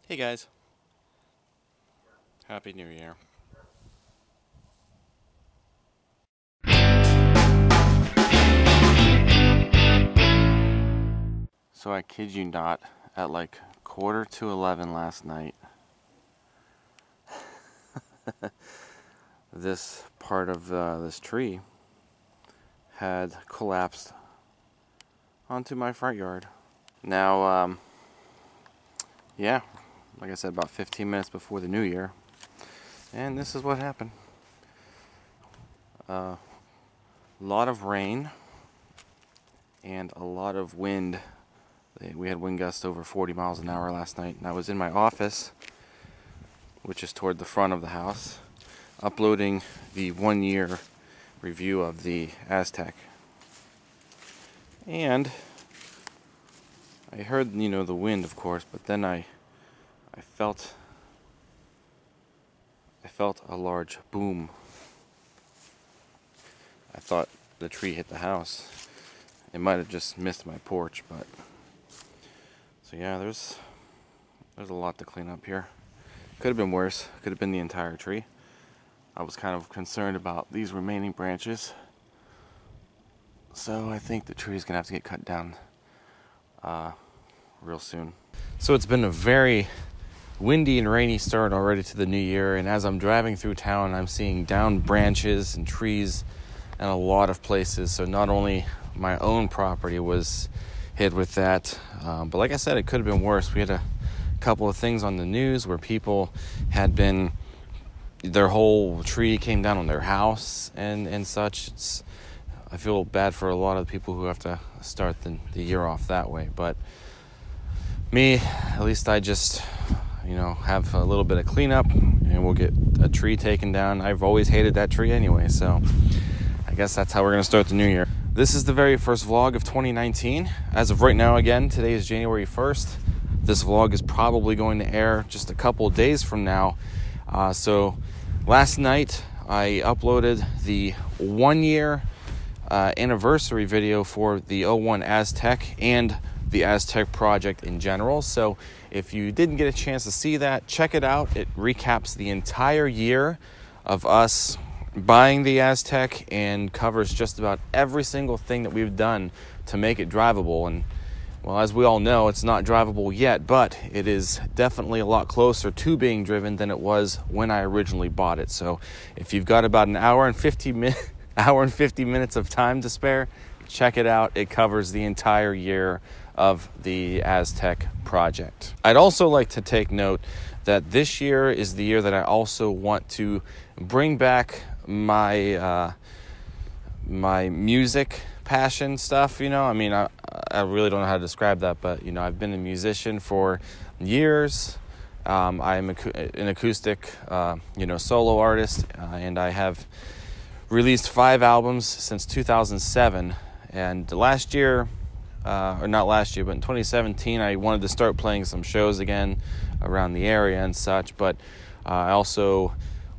Hey guys, Happy New Year. So I kid you not, at like 11:45 last night, this part of this tree had collapsed onto my front yard. Now, yeah, like I said, about 15 minutes before the new year, and this is what happened. A lot of rain and a lot of wind. We had wind gusts over 40 miles an hour last night, and I was in my office, which is toward the front of the house, uploading the 1-year review of the Aztek. And I heard, the wind, of course, but then I felt a large boom. I thought the tree hit the house. It might have just missed my porch, but so yeah, there's a lot to clean up here. Could have been worse. Could have been the entire tree. I was kind of concerned about these remaining branches, so I think the tree is gonna have to get cut down real soon. So it's been a very windy and rainy start already to the new year, and as I'm driving through town, I'm seeing downed branches and trees in a lot of places. So not only my own property was hit with that, but like I said, it could have been worse. We had a couple of things on the news where people had been, their whole tree came down on their house and such. I feel bad for a lot of people who have to start the year off that way, but me, at least I just have a little bit of cleanup and we'll get a tree taken down. I've always hated that tree anyway, so I guess that's how we're going to start the new year. This is the very first vlog of 2019. As of right now, again, today is January 1st. This vlog is probably going to air just a couple days from now. So last night I uploaded the 1-year anniversary video for the 01 Aztek and the Aztek project in general. So if you didn't get a chance to see that, check it out. It recaps the entire year of us buying the Aztek and covers just about every single thing that we've done to make it drivable. And well, as we all know, it's not drivable yet, but it is definitely a lot closer to being driven than it was when I originally bought it. So if you've got about an hour and 50 minutes of time to spare, check it out. It covers the entire year of the Aztek project. I'd also like to take note that this year is the year that I also want to bring back my my music passion stuff. I mean, I really don't know how to describe that, but I've been a musician for years. I'm an acoustic solo artist, and I have released 5 albums since 2007. And last year, or not last year, but in 2017, I wanted to start playing some shows again around the area and such, but I also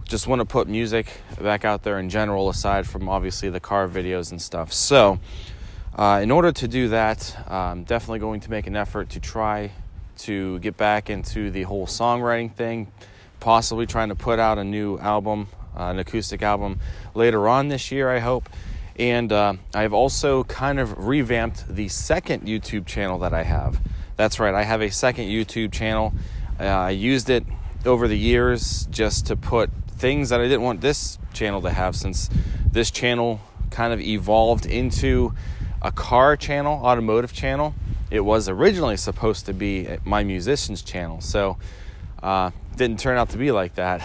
just want to put music back out there in general, aside from obviously the car videos and stuff. So in order to do that, I'm definitely going to make an effort to try to get back into the whole songwriting thing, possibly trying to put out a new album, an acoustic album later on this year, I hope. And I've also kind of revamped the second YouTube channel that I have. That's right, I have a second YouTube channel. I used it over the years just to put things that I didn't want this channel to have, since this channel kind of evolved into a car channel, automotive channel. It was originally supposed to be my musician's channel, so didn't turn out to be like that.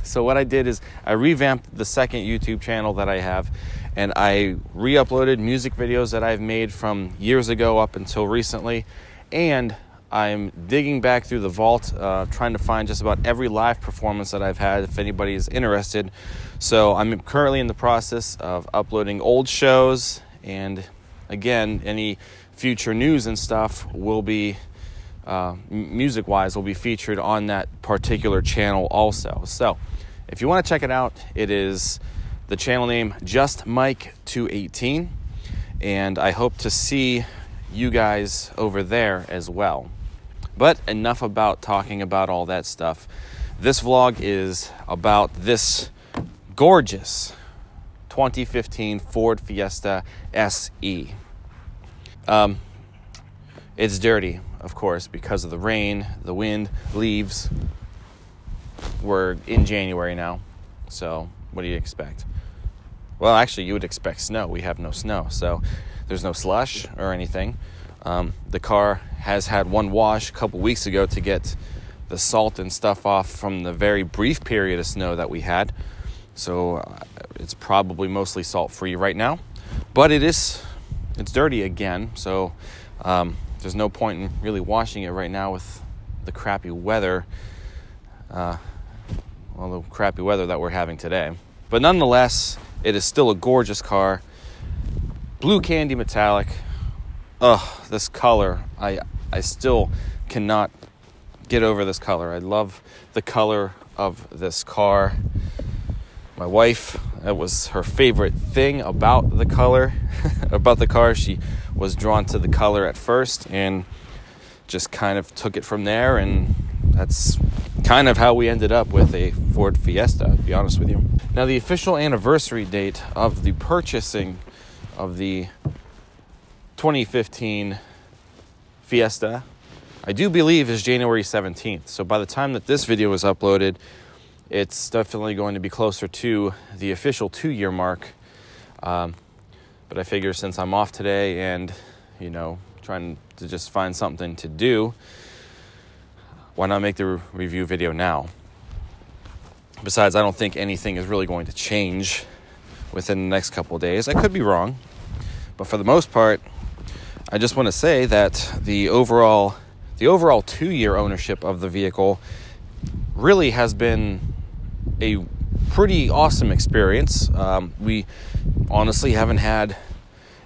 So what I did is I revamped the second YouTube channel that I have, and I re-uploaded music videos that I've made from years ago up until recently, and I'm digging back through the vault, trying to find just about every live performance that I've had, if anybody is interested. So I'm currently in the process of uploading old shows, and again, any future news and stuff will be, music-wise, will be featured on that particular channel also. So if you want to check it out, it is the channel name Just Mike 218, and I hope to see you guys over there as well. But enough about talking about all that stuff. This vlog is about this gorgeous 2015 Ford Fiesta SE. It's dirty, of course, because of the rain, the wind, leaves. We're in January now, so what do you expect? Well, actually, you would expect snow. We have no snow, so there's no slush or anything. The car has had one wash a couple weeks ago to get the salt and stuff off from the very brief period of snow that we had. So it's probably mostly salt-free right now. But it's dirty again, so there's no point in really washing it right now with the crappy weather. The crappy weather that we're having today. But nonetheless, it is still a gorgeous car. Blue candy metallic. This color. I still cannot get over this color. I love the color of this car. My wife, that was her favorite thing about the color, about the car. She was drawn to the color at first and just kind of took it from there, and that's kind of how we ended up with a Ford Fiesta, to be honest with you. Now, the official anniversary date of the purchasing of the 2015 Fiesta, I do believe, is January 17th. So by the time that this video is uploaded, it's definitely going to be closer to the official 2-year mark. But I figure since I'm off today and, trying to just find something to do, why not make the review video now? Besides, I don't think anything is really going to change within the next couple of days. I could be wrong, but for the most part, I just want to say that the overall 2-year ownership of the vehicle really has been a pretty awesome experience. We honestly haven't had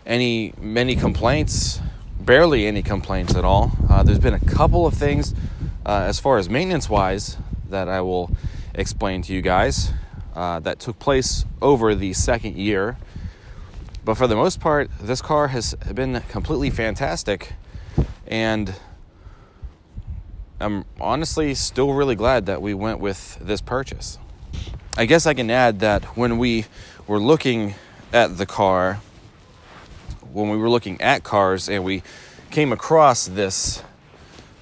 many complaints, barely any complaints at all. There's been a couple of things as far as maintenance-wise that I will explain to you guys that took place over the second year. But for the most part, this car has been completely fantastic, and I'm honestly still really glad that we went with this purchase. I guess I can add that when we were looking at the car, when we were looking at cars and we came across this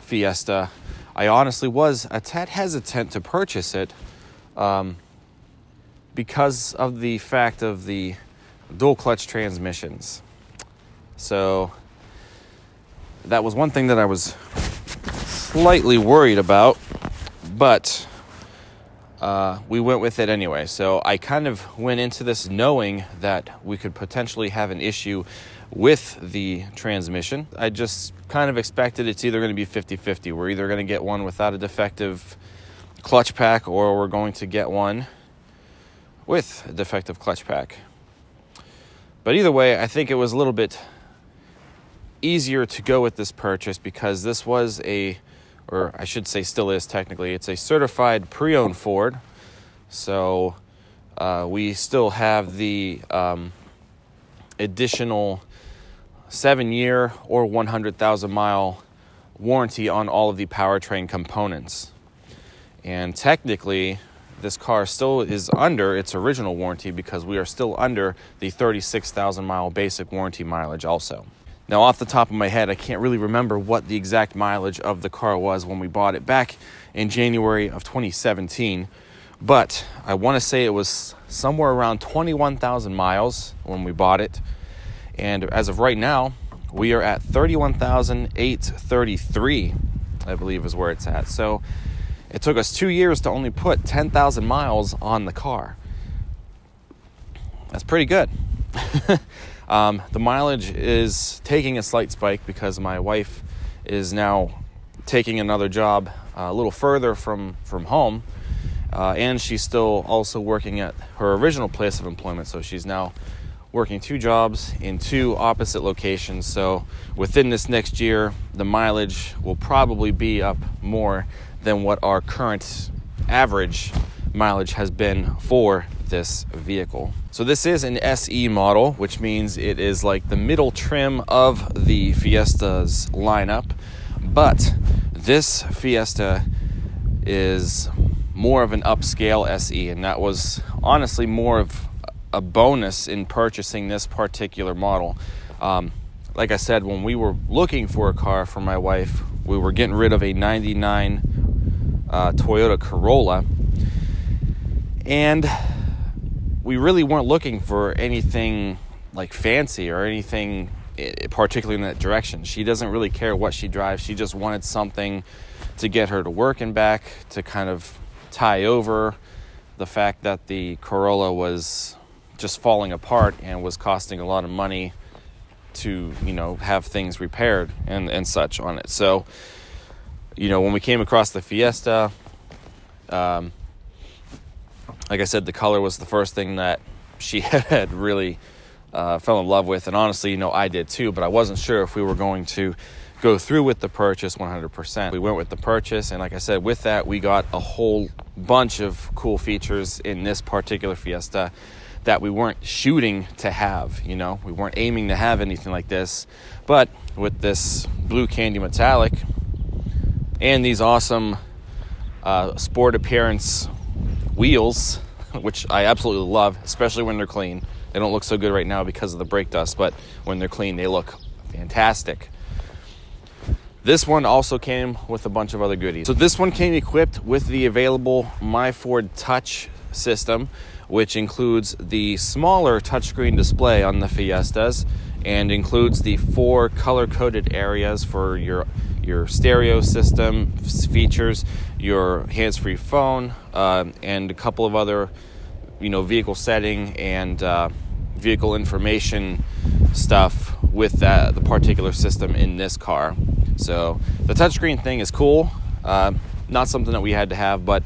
Fiesta, I honestly was a tad hesitant to purchase it because of the fact of the dual clutch transmissions. So that was one thing that I was slightly worried about, but we went with it anyway. So I kind of went into this knowing that we could potentially have an issue with the transmission. I just kind of expected it's either going to be 50-50. We're either going to get one without a defective clutch pack, or we're going to get one with a defective clutch pack. But either way, I think it was a little bit easier to go with this purchase because this was or I should say still is technically, it's a certified pre-owned Ford. So we still have the additional 7-year or 100,000 mile warranty on all of the powertrain components. And technically, this car still is under its original warranty because we are still under the 36,000 mile basic warranty mileage also. Now, off the top of my head, I can't really remember what the exact mileage of the car was when we bought it back in January of 2017, but I want to say it was somewhere around 21,000 miles when we bought it. And as of right now, we are at 31,833, I believe is where it's at. So it took us 2 years to only put 10,000 miles on the car. That's pretty good. The mileage is taking a slight spike because my wife is now taking another job a little further from home, and she's still also working at her original place of employment. So she's now working 2 jobs in 2 opposite locations. So within this next year, the mileage will probably be up more than what our current average mileage has been for this vehicle. So this is an SE model, which means it is like the middle trim of the Fiesta's lineup, but This Fiesta is more of an upscale SE, and that was honestly more of a bonus in purchasing this particular model. Like I said, when we were looking for a car for my wife, we were getting rid of a 99 Toyota Corolla, and we really weren't looking for anything like fancy or anything particularly in that direction. She doesn't really care what she drives. She just wanted something to get her to work and back, to kind of tie over the fact that the Corolla was just falling apart and was costing a lot of money to, you know, have things repaired and such on it. So, you know, when we came across the Fiesta, like I said, the color was the first thing that she had really fell in love with. And honestly, you know, I did too, but I wasn't sure if we were going to go through with the purchase 100%. We went with the purchase, and like I said, with that, we got a whole bunch of cool features in this particular Fiesta that we weren't shooting to have, you know. We weren't aiming to have anything like this, but with this blue candy metallic and these awesome sport appearance wheels, which I absolutely love, especially when they're clean. They don't look so good right now because of the brake dust, but when they're clean, they look fantastic. This one also came with a bunch of other goodies. So this one came equipped with the available My Ford Touch system, which includes the smaller touchscreen display on the Fiestas and includes the 4 color-coded areas for your stereo system features, your hands-free phone, and a couple of other, you know, vehicle setting and vehicle information stuff with the particular system in this car. So the touchscreen thing is cool. Not something that we had to have, but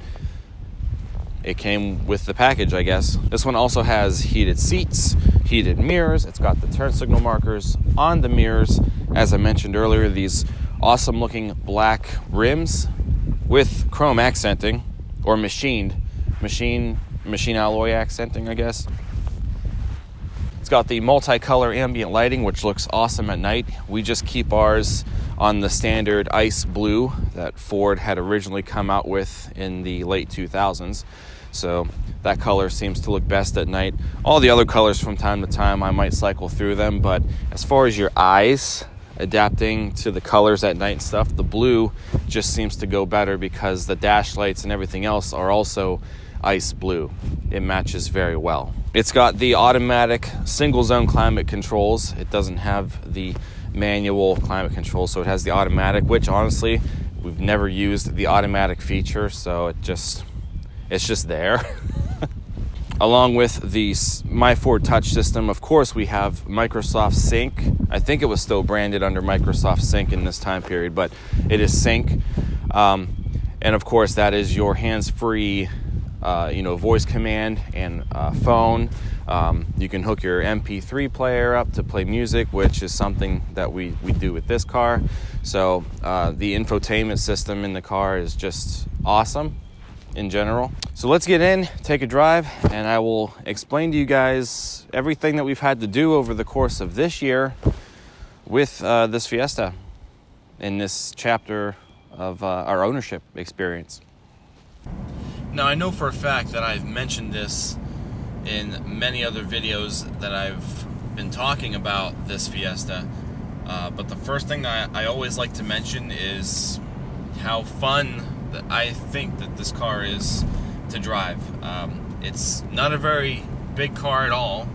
it came with the package, I guess. This one also has heated seats, heated mirrors. It's got the turn signal markers on the mirrors. As I mentioned earlier, these awesome looking black rims with chrome accenting, or machine alloy accenting, I guess. It's got the multicolor ambient lighting, which looks awesome at night. We just keep ours on the standard ice blue that Ford had originally come out with in the late 2000s. So that color seems to look best at night. All the other colors from time to time, I might cycle through them, but as far as your eyes adapting to the colors at night and stuff, the blue just seems to go better because the dash lights and everything else are also ice blue. It matches very well. It's got the automatic single zone climate controls. It doesn't have the manual climate control, so it has the automatic, which honestly we've never used the automatic feature, so it's just there. Along with the My Ford Touch system, of course, we have Microsoft Sync. I think it was still branded under Microsoft Sync in this time period, but it is Sync. And of course, that is your hands-free voice command and phone. You can hook your MP3 player up to play music, which is something that we do with this car. So the infotainment system in the car is just awesome in general. So let's get in, take a drive, and I will explain to you guys everything that we've had to do over the course of this year with this Fiesta in this chapter of our ownership experience. Now, I know for a fact that I've mentioned this in many other videos that I've been talking about this Fiesta, but the first thing I always like to mention is how fun that I think that this car is to drive. It's not a very big car at all,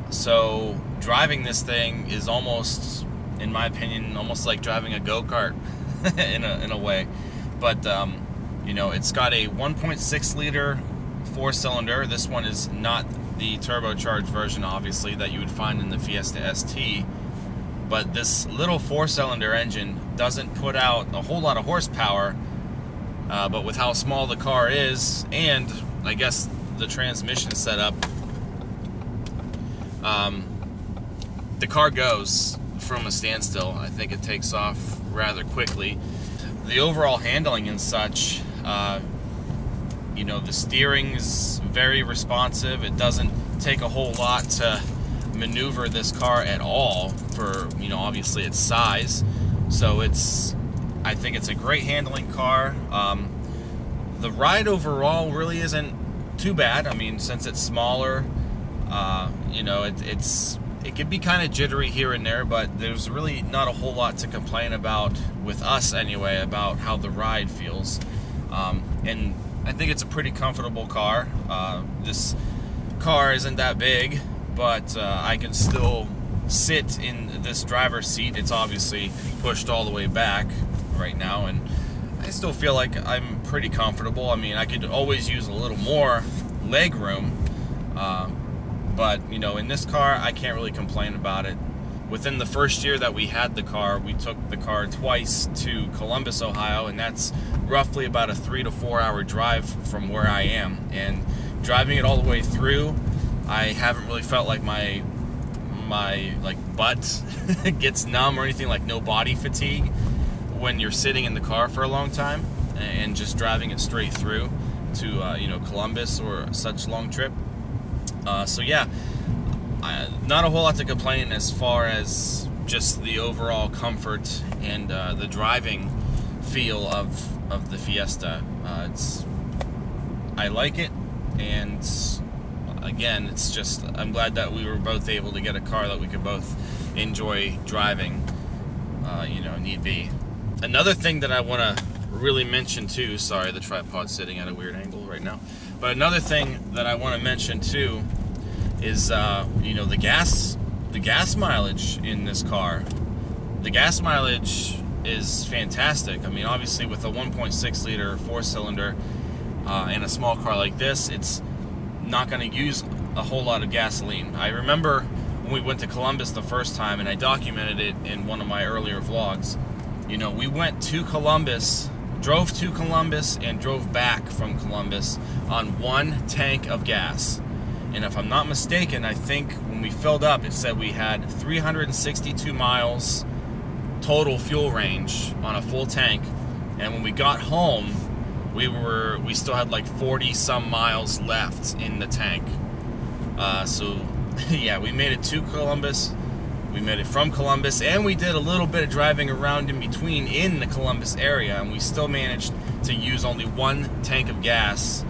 so driving this thing is almost, in my opinion, almost like driving a go-kart in a way. But you know, it's got a 1.6 liter 4-cylinder. This one is not the turbocharged version, obviously, that you would find in the Fiesta ST. But this little 4-cylinder engine doesn't put out a whole lot of horsepower, but with how small the car is, and I guess the transmission setup, the car goes from a standstill. I think it takes off rather quickly. The overall handling and such, you know, the steering is very responsive. It doesn't take a whole lot to maneuver this car at all for, you know, obviously its size. So it's I think it's a great handling car. The ride overall really isn't too bad. I mean, since it's smaller, you know, it can be kind of jittery here and there, but there's really not a whole lot to complain about with us anyway about how the ride feels. And I think it's a pretty comfortable car. This car isn't that big, but I can still sit in this driver's seat. It's obviously pushed all the way back right now, and I still feel like I'm pretty comfortable. I mean, I could always use a little more leg room, but you know, in this car I can't really complain about it. Within the first year that we had the car, we took the car twice to Columbus, Ohio, and that's roughly about a 3 to 4 hour drive from where I am. And driving it all the way through, I haven't really felt like my like butt gets numb or anything, like no body fatigue when you're sitting in the car for a long time and just driving it straight through to you know, Columbus or such long trip. So yeah, not a whole lot to complain as far as just the overall comfort and the driving feel of the Fiesta. I like it, and again, it's just, I'm glad that we were both able to get a car that we could both enjoy driving, you know, need be. Another thing that I want to really mention too, sorry, the tripod's sitting at a weird angle right now, but another thing that I want to mention too is, you know, the gas mileage in this car. The gas mileage is fantastic. I mean, obviously with a 1.6 liter 4-cylinder in a small car like this, it's not going to use a whole lot of gasoline. I remember when we went to Columbus the first time, and I documented it in one of my earlier vlogs. You know, we went to Columbus, drove to Columbus, and drove back from Columbus on 1 tank of gas. And if I'm not mistaken, I think when we filled up, it said we had 362 miles total fuel range on a full tank. And when we got home, we still had like 40 some miles left in the tank. So yeah, we made it to Columbus, we made it from Columbus, and we did a little bit of driving around in between in the Columbus area, and we still managed to use only 1 tank of gas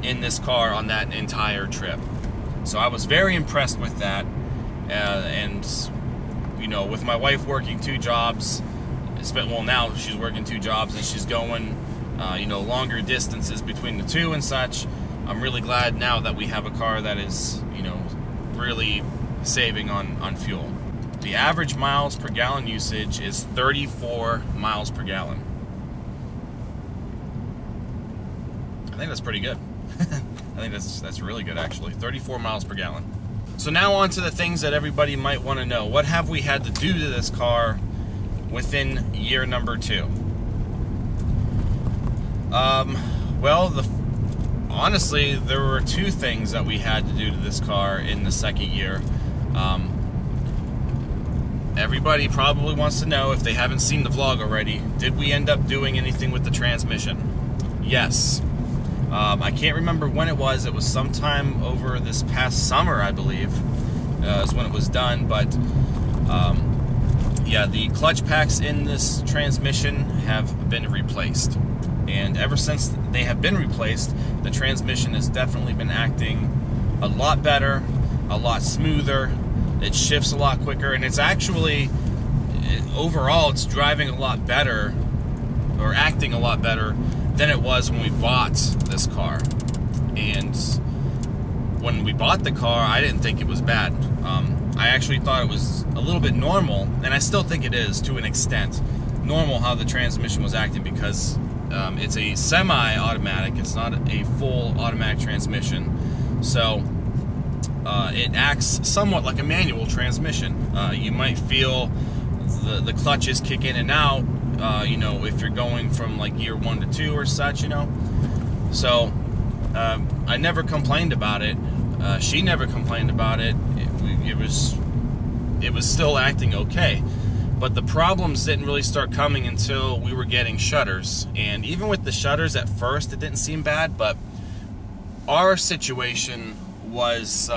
in this car on that entire trip. So I was very impressed with that. And you know, with my wife working 2 jobs, well, now she's working 2 jobs and she's going you know, longer distances between the 2 and such, I'm really glad now that we have a car that is, you know, really saving on fuel. The average miles per gallon usage is 34 miles per gallon. I think that's pretty good. I think that's really good, actually. 34 miles per gallon. So now on to the things that everybody might want to know. What have we had to do to this car within year number 2? Well, honestly, there were 2 things that we had to do to this car in the second year. Everybody probably wants to know, if they haven't seen the vlog already, did we end up doing anything with the transmission? Yes. I can't remember when it was. It was sometime over this past summer, I believe, is when it was done. But yeah, the clutch packs in this transmission have been replaced. And ever since they have been replaced, the transmission has definitely been acting a lot better, a lot smoother. It shifts a lot quicker, and it's actually, overall, it's driving a lot better, or acting a lot better than it was when we bought this car. And when we bought the car, I didn't think it was bad. I actually thought it was a little bit normal, and I still think it is to an extent, normal how the transmission was acting, because it's a semi-automatic, it's not a full automatic transmission. So it acts somewhat like a manual transmission. You might feel the clutches kick in and out, you know, if you're going from like year 1 to 2 or such, you know. So I never complained about it. She never complained about it. It was still acting okay. But the problems didn't really start coming until we were getting shutters. And even with the shutters at first, it didn't seem bad, but our situation was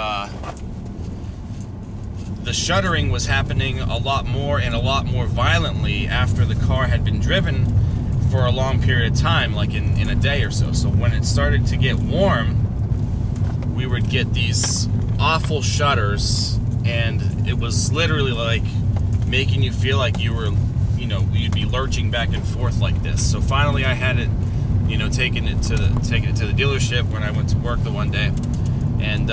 the shuddering was happening a lot more and a lot more violently after the car had been driven for a long period of time, like in a day or so. So when it started to get warm, we would get these awful shudders, and it was literally like making you feel like you were, you know, you'd be lurching back and forth like this. So finally I had it, you know, taking it to the dealership when I went to work the one day, and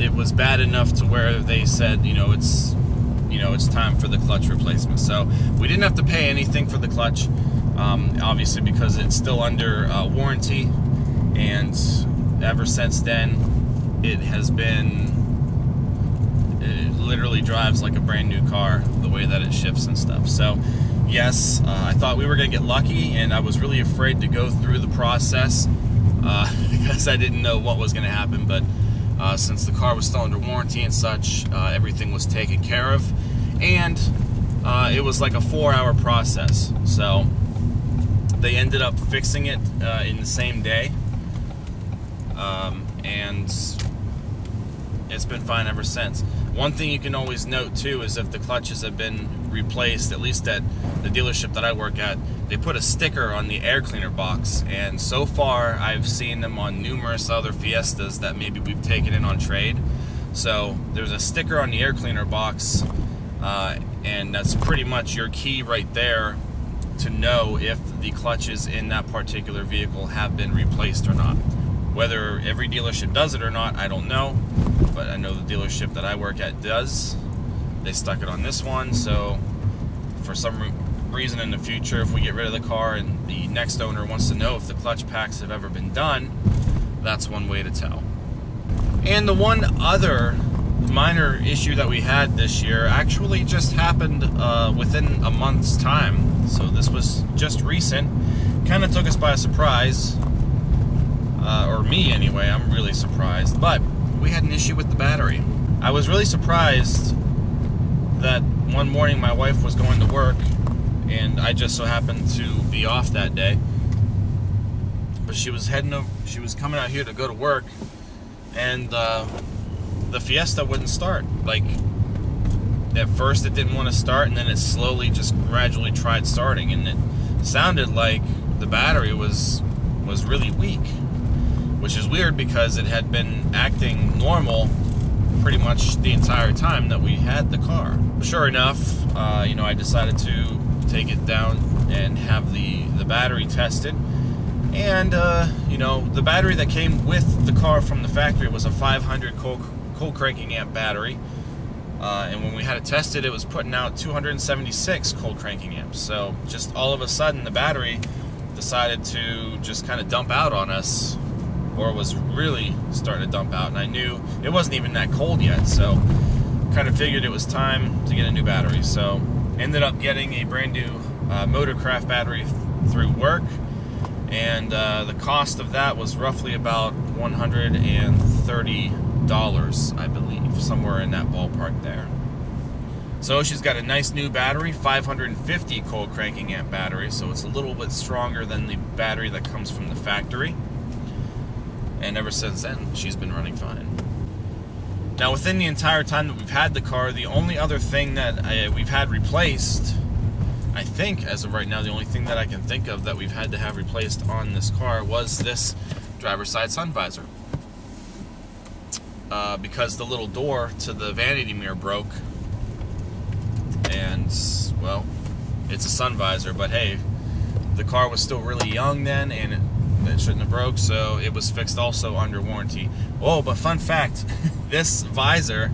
it was bad enough to where they said, it's time for the clutch replacement. So we didn't have to pay anything for the clutch, obviously, because it's still under warranty, and ever since then it has been, it literally drives like a brand new car, the way that it shifts and stuff. So yes, I thought we were gonna get lucky, and I was really afraid to go through the process because I didn't know what was gonna happen. But since the car was still under warranty and such, everything was taken care of, and it was like a 4-hour process. So they ended up fixing it in the same day, and it's been fine ever since. One thing you can always note too is if the clutches have been replaced, at least at the dealership that I work at, they put a sticker on the air cleaner box, and so far I've seen them on numerous other Fiestas that maybe we've taken in on trade. So there's a sticker on the air cleaner box, and that's pretty much your key right there to know if the clutches in that particular vehicle have been replaced or not. Whether every dealership does it or not, I don't know, but I know the dealership that I work at does. They stuck it on this one, so for some reason in the future, if we get rid of the car and the next owner wants to know if the clutch packs have ever been done, that's one way to tell. And the one other minor issue that we had this year actually just happened within a month's time. So this was just recent. Kind of took us by surprise, or me anyway. I'm really surprised. But we had an issue with the battery. I was really surprised that one morning my wife was going to work, and I just so happened to be off that day. But she was coming out here to go to work, and the Fiesta wouldn't start. Like, at first it didn't want to start, and then it slowly just gradually tried starting, and it sounded like the battery was really weak, which is weird because it had been acting normal pretty much the entire time that we had the car. Sure enough, I decided to take it down and have the battery tested, and the battery that came with the car from the factory was a 500 cold cranking amp battery, and when we had it tested, it was putting out 276 cold cranking amps. So just all of a sudden the battery decided to just kind of dump out on us, or was really starting to dump out, and I knew it wasn't even that cold yet, so kind of figured it was time to get a new battery. So ended up getting a brand new Motorcraft battery through work, and the cost of that was roughly about $130, I believe, somewhere in that ballpark there. So she's got a nice new battery, 550 cold cranking amp battery, so it's a little bit stronger than the battery that comes from the factory. And ever since then, she's been running fine. Now, within the entire time that we've had the car, the only other thing that we've had replaced, I think, as of right now, the only thing that I can think of that we've had to have replaced on this car was this driver's side sun visor. Because the little door to the vanity mirror broke, and, well, it's a sun visor, but hey, the car was still really young then, and it shouldn't have broke, so it was fixed also under warranty. Oh, but fun fact, this visor,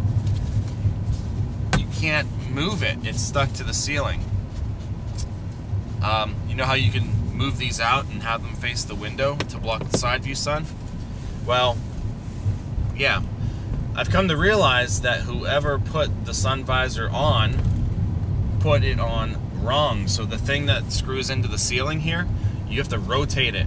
you can't move it. It's stuck to the ceiling. You know how you can move these out and have them face the window to block the side view sun? Well, yeah. I've come to realize that whoever put the sun visor on put it on wrong. So the thing that screws into the ceiling here, you have to rotate it.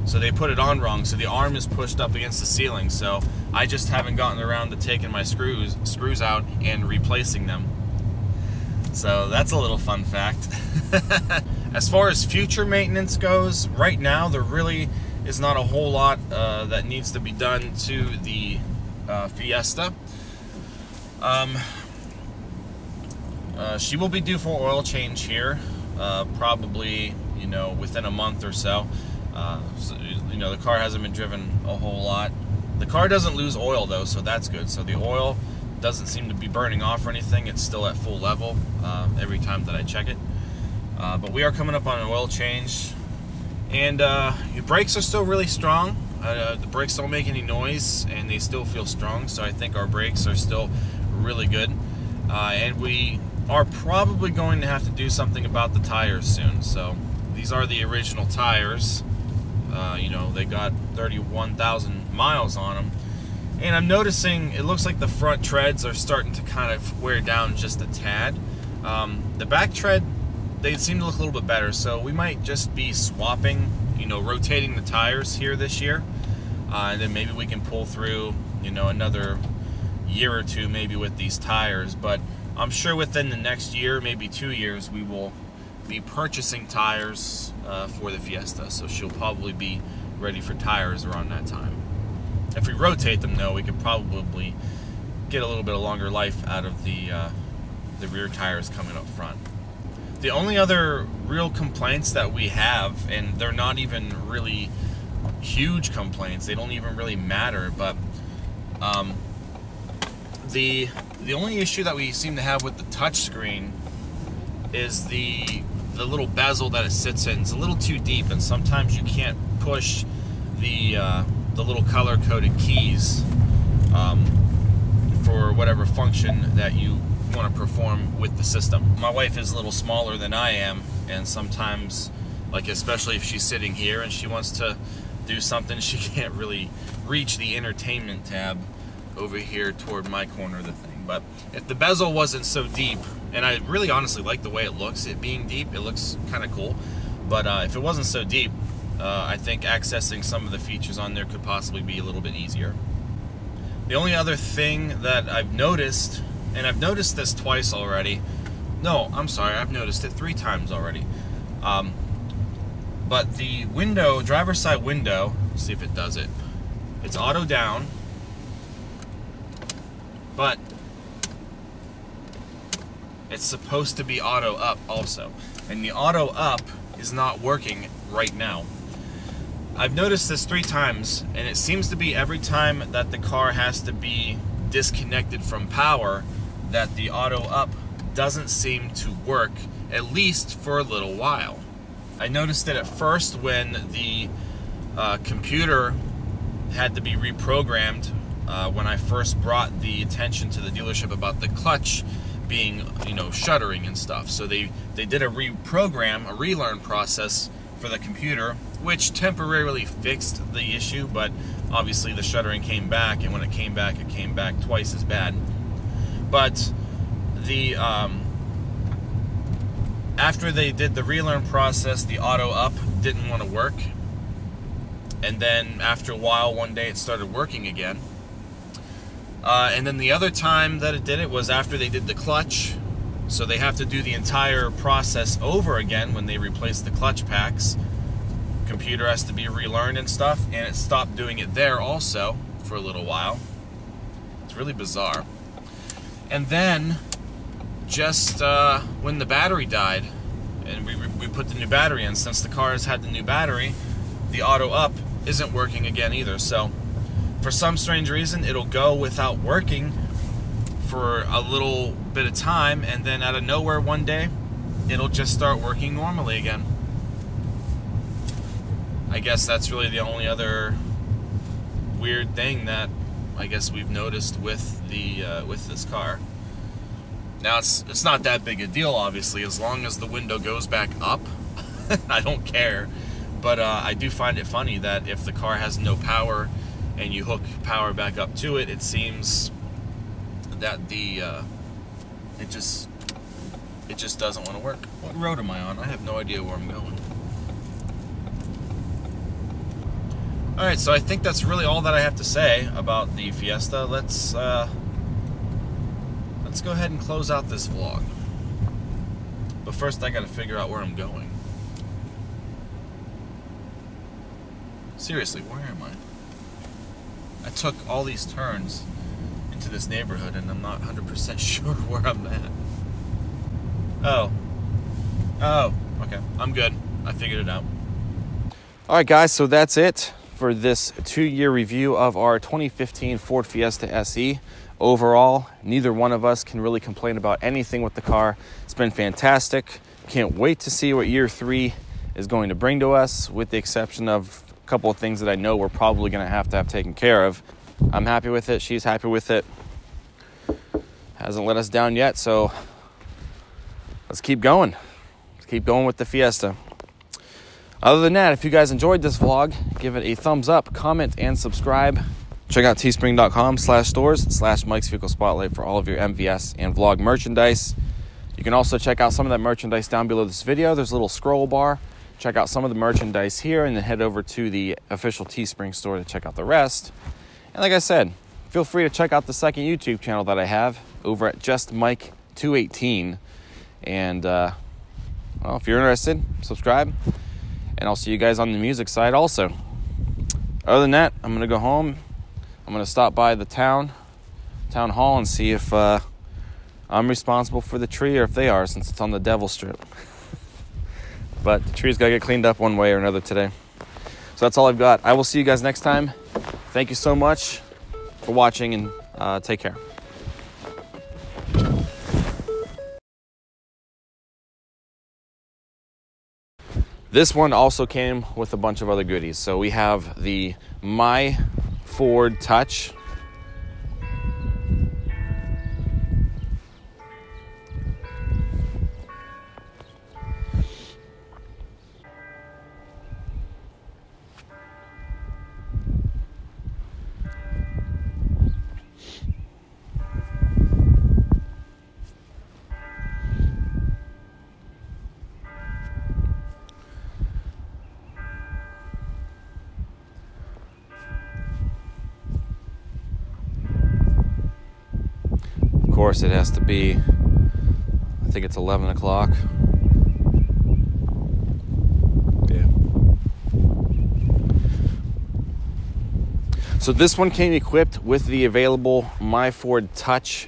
So they put it on wrong, so the arm is pushed up against the ceiling. So I just haven't gotten around to taking my screws out and replacing them. So that's a little fun fact. As far as future maintenance goes, right now there really is not a whole lot that needs to be done to the Fiesta. She will be due for oil change here, probably, you know, within a month or so. So. You know, the car hasn't been driven a whole lot. The car doesn't lose oil though, so that's good. So the oil doesn't seem to be burning off or anything. It's still at full level every time that I check it. But we are coming up on an oil change, and your brakes are still really strong. The brakes don't make any noise, and they still feel strong. So I think our brakes are still really good. And we are probably going to have to do something about the tires soon. So these are the original tires. You know, they got 31,000 miles on them. And I'm noticing it looks like the front treads are starting to kind of wear down just a tad. The back tread, they seem to look a little bit better. So we might just be swapping, you know, rotating the tires here this year. And then maybe we can pull through, you know, another year or two maybe with these tires. But I'm sure within the next year, maybe 2 years, we will be purchasing tires for the Fiesta, so she'll probably be ready for tires around that time. If we rotate them though, we could probably get a little bit of longer life out of the rear tires coming up front. The only other real complaints that we have, and they're not even really huge complaints, they don't even really matter, but the only issue that we seem to have with the touchscreen is the little bezel that it sits in. It's a little too deep, and sometimes you can't push the little color-coded keys for whatever function that you want to perform with the system. My wife is a little smaller than I am, and sometimes, like especially if she's sitting here and she wants to do something, she can't really reach the entertainment tab over here toward my corner of the thing. But if the bezel wasn't so deep, and I really honestly like the way it looks, it being deep, it looks kind of cool. But if it wasn't so deep, I think accessing some of the features on there could possibly be a little bit easier. The only other thing that I've noticed, and I've noticed this twice already. No, I'm sorry, I've noticed it 3 times already. But the window, driver's side window, let's see if it does it. It's auto down, but it's supposed to be auto up also. And the auto up is not working right now. I've noticed this 3 times, and it seems to be every time that the car has to be disconnected from power that the auto up doesn't seem to work, at least for a little while. I noticed it at first when the computer had to be reprogrammed when I first brought the attention to the dealership about the clutch being, you know, shuttering and stuff. So they did a reprogram, a relearn process for the computer, which temporarily fixed the issue, but obviously the shuttering came back, and when it came back twice as bad. But the after they did the relearn process, the auto up didn't want to work, and then after a while, one day it started working again. And then the other time that it did it was after they did the clutch, so they have to do the entire process over again when they replace the clutch packs. Computer has to be relearned and stuff, and it stopped doing it there also for a little while. It's really bizarre. And then just when the battery died, and we put the new battery in, since the car has had the new battery, the auto up isn't working again either. So for some strange reason, it'll go without working for a little bit of time, and then out of nowhere one day, it'll just start working normally again. I guess that's really the only other weird thing that I guess we've noticed with the with this car. Now it's not that big a deal, obviously, as long as the window goes back up. I don't care, but I do find it funny that if the car has no power and you hook power back up to it, it seems that the it just doesn't want to work. What road am I on? I have no idea where I'm going. Alright, so I think that's really all that I have to say about the Fiesta. Let's go ahead and close out this vlog. But first I gotta figure out where I'm going. Seriously, where am I? I took all these turns into this neighborhood and I'm not 100% sure where I'm at. Oh, okay, I'm good. I figured it out. All right, guys, so that's it for this 2-year review of our 2015 Ford Fiesta SE. Overall, neither one of us can really complain about anything with the car. It's been fantastic. Can't wait to see what year 3 is going to bring to us, with the exception of a couple of things that I know we're probably going to have taken care of. I'm happy with it. She's happy with it. Hasn't let us down yet, so let's keep going. Let's keep going with the Fiesta. Other than that, if you guys enjoyed this vlog, give it a thumbs up, comment, and subscribe. Check out teespring.com/stores/Mike's Vehicle Spotlight for all of your MVS and vlog merchandise. You can also check out some of that merchandise down below this video. There's a little scroll bar. Check out some of the merchandise here and then head over to the official Teespring store to check out the rest. And like I said, feel free to check out the second YouTube channel that I have over at JustMike218. And, well, if you're interested, subscribe. And I'll see you guys on the music side also. Other than that, I'm going to go home. I'm going to stop by the town hall and see if I'm responsible for the tree or if they are, since it's on the devil strip. But the tree's got to get cleaned up one way or another today. So that's all I've got. I will see you guys next time. Thank you so much for watching, and take care. This one also came with a bunch of other goodies. So we have the My Ford Touch. Of course, it has to be, I think it's 11 o'clock. Yeah. So this one came equipped with the available My Ford Touch